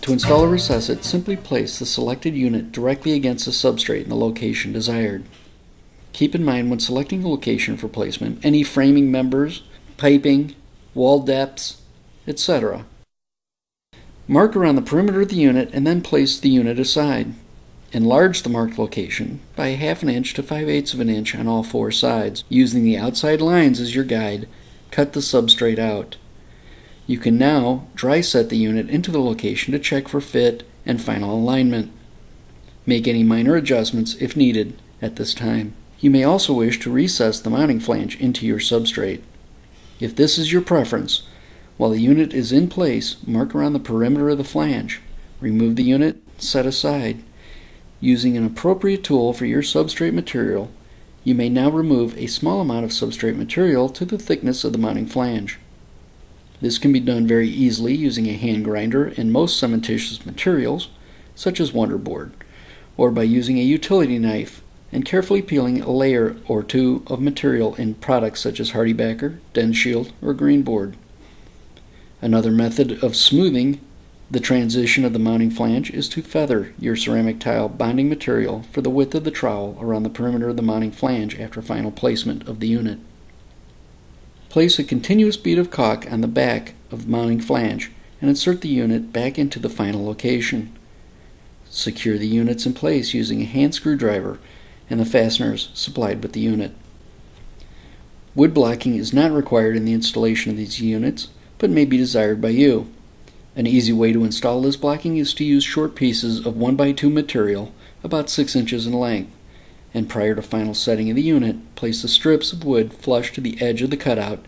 To install a recessant, simply place the selected unit directly against the substrate in the location desired. Keep in mind when selecting the location for placement, any framing members, piping, wall depths, etc. Mark around the perimeter of the unit and then place the unit aside. Enlarge the marked location by 1/2 inch to 5/8 of an inch on all 4 sides. Using the outside lines as your guide, cut the substrate out. You can now dry set the unit into the location to check for fit and final alignment. Make any minor adjustments if needed at this time. You may also wish to recess the mounting flange into your substrate. If this is your preference, while the unit is in place, mark around the perimeter of the flange. Remove the unit, set aside. Using an appropriate tool for your substrate material, you may now remove a small amount of substrate material to the thickness of the mounting flange. This can be done very easily using a hand grinder in most cementitious materials, such as Wonderboard, or by using a utility knife and carefully peeling a layer or two of material in products such as HardieBacker, DensShield, or Greenboard. Another method of smoothing the transition of the mounting flange is to feather your ceramic tile bonding material for the width of the trowel around the perimeter of the mounting flange after final placement of the unit. Place a continuous bead of caulk on the back of the mounting flange and insert the unit back into the final location. Secure the units in place using a hand screwdriver and the fasteners supplied with the unit. Wood blocking is not required in the installation of these units, but may be desired by you. An easy way to install this blocking is to use short pieces of 1x2 material about 6 inches in length, and prior to final setting of the unit, place the strips of wood flush to the edge of the cutout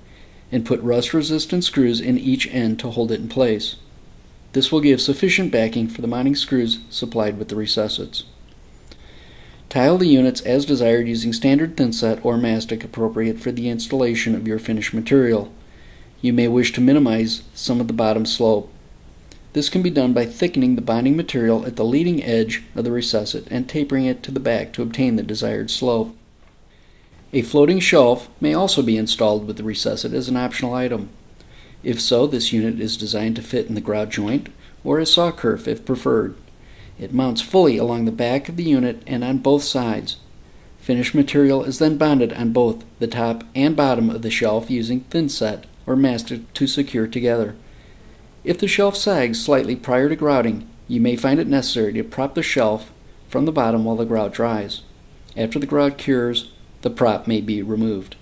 and put rust-resistant screws in each end to hold it in place. This will give sufficient backing for the mounting screws supplied with the recessants. Tile the units as desired using standard thinset or mastic appropriate for the installation of your finished material. You may wish to minimize some of the bottom slope. This can be done by thickening the bonding material at the leading edge of the recessant and tapering it to the back to obtain the desired slope. A floating shelf may also be installed with the recessant as an optional item. If so, this unit is designed to fit in the grout joint or a saw kerf if preferred. It mounts fully along the back of the unit and on both sides. Finished material is then bonded on both the top and bottom of the shelf using thinset or mastic to secure together. If the shelf sags slightly prior to grouting, you may find it necessary to prop the shelf from the bottom while the grout dries. After the grout cures, the prop may be removed.